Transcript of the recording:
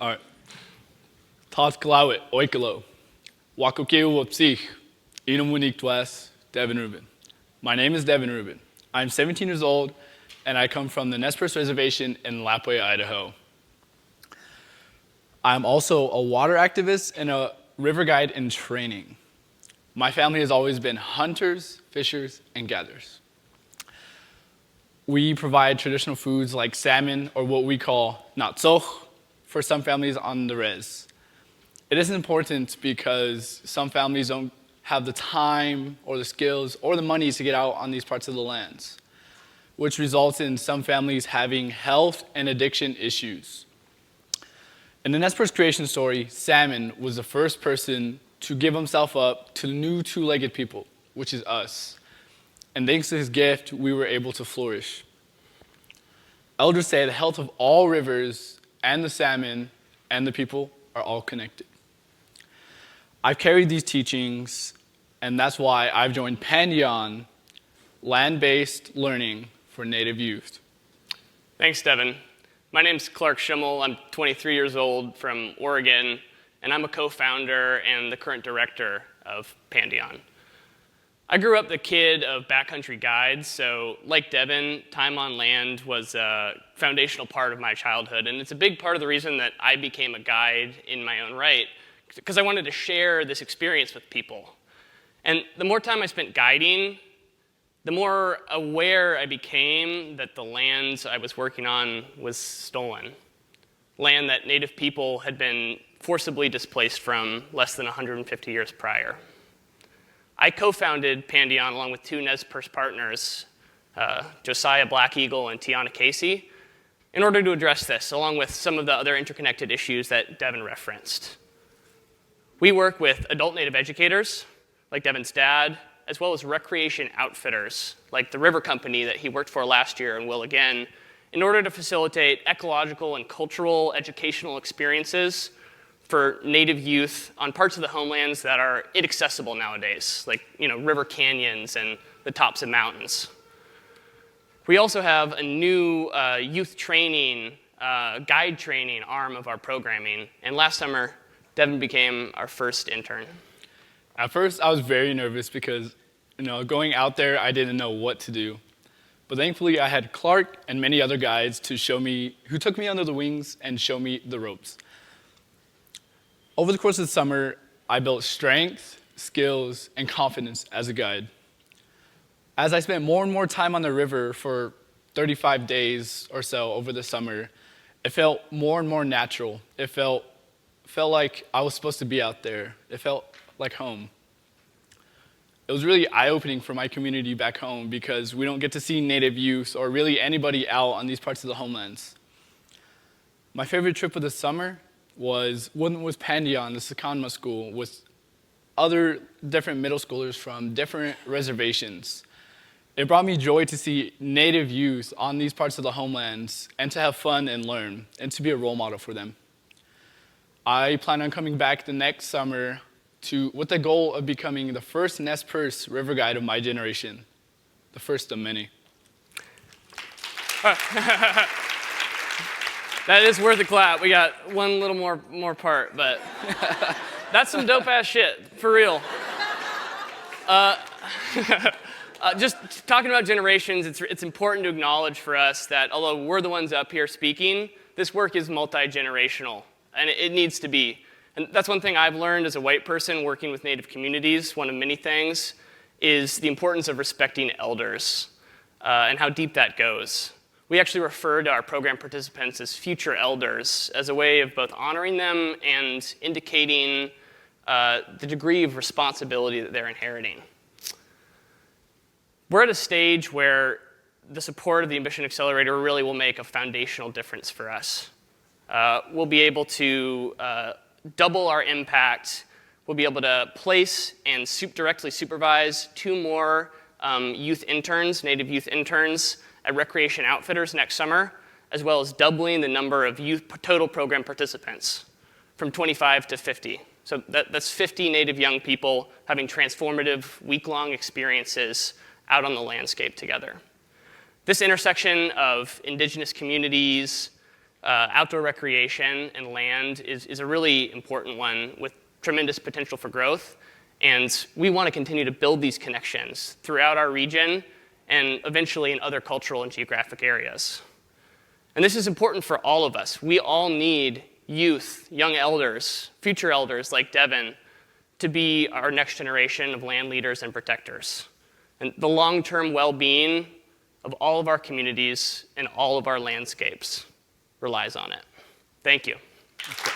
All right. Tasklawit oikalo. Wakokeu wopsich. Inamunik twas. Devin Reuben. My name is Devin Reuben. I'm 17 years old, and I come from the Nez Perce Reservation in Lapwai, Idaho. I'm also a water activist and a river guide in training. My family has always been hunters, fishers, and gatherers. We provide traditional foods like salmon, or what we call natsoch, for some families on the res. It is important because some families don't have the time or the skills or the money to get out on these parts of the lands, which results in some families having health and addiction issues. In the Nez Perce creation story, Salmon was the first person to give himself up to the new two-legged people, which is us. And thanks to his gift, we were able to flourish. Elders say the health of all rivers and the salmon and the people are all connected. I've carried these teachings, and that's why I've joined Pandion, land-based learning for Native youth. Thanks, Devin. My name's Shimeall. I'm 23 years old from Oregon, and I'm a co-founder and the current director of Pandion. I grew up the kid of backcountry guides, so like Devin, time on land was a foundational part of my childhood, and it's a big part of the reason that I became a guide in my own right, because I wanted to share this experience with people. And the more time I spent guiding, the more aware I became that the land I was working on was stolen. Land that Native people had been forcibly displaced from less than 150 years prior. I co-founded Pandion along with two Nez Perce partners, Josiah Black Eagle and Tiana Casey, in order to address this, along with some of the other interconnected issues that Devin referenced. We work with adult Native educators, like Devin's dad, as well as recreation outfitters, like the River Company that he worked for last year and will again, in order to facilitate ecological and cultural educational experiences for Native youth on parts of the homelands that are inaccessible nowadays, like river canyons and the tops of mountains. We also have a new youth training, guide training arm of our programming, and last summer, Devin became our first intern. At first, I was very nervous because, going out there, I didn't know what to do. But thankfully, I had Clark and many other guides to show me, who took me under the wings and show me the ropes. Over the course of the summer, I built strength, skills, and confidence as a guide. As I spent more and more time on the river for 35 days or so over the summer, it felt more and more natural. It felt like I was supposed to be out there. It felt like home. It was really eye-opening for my community back home because we don't get to see Native youth or really anybody out on these parts of the homelands. My favorite trip of the summer was Pandion, the Sakanma school, with other different middle schoolers from different reservations. It brought me joy to see Native youth on these parts of the homelands and to have fun and learn and to be a role model for them. I plan on coming back the next summer with the goal of becoming the first Nez Perce river guide of my generation, the first of many. That is worth a clap. We got one little more part, but that's some dope-ass shit, for real. Just talking about generations, it's important to acknowledge for us that although we're the ones up here speaking, this work is multi-generational, and it needs to be. And that's one thing I've learned as a white person working with Native communities, one of many things, is the importance of respecting elders and how deep that goes. We actually refer to our program participants as future elders as a way of both honoring them and indicating the degree of responsibility that they're inheriting. We're at a stage where the support of the Ambition Accelerator really will make a foundational difference for us. We'll be able to double our impact. We'll be able to place and directly supervise 2 more youth interns, Native youth interns, at Recreation Outfitters next summer, as well as doubling the number of youth total program participants from 25 to 50. So that's 50 Native young people having transformative week-long experiences out on the landscape together. This intersection of indigenous communities, outdoor recreation and land is a really important one with tremendous potential for growth. And we want to continue to build these connections throughout our region and eventually in other cultural and geographic areas. And this is important for all of us. We all need youth, young elders, future elders like Devin to be our next generation of land leaders and protectors. And the long-term well-being of all of our communities and all of our landscapes relies on it. Thank you.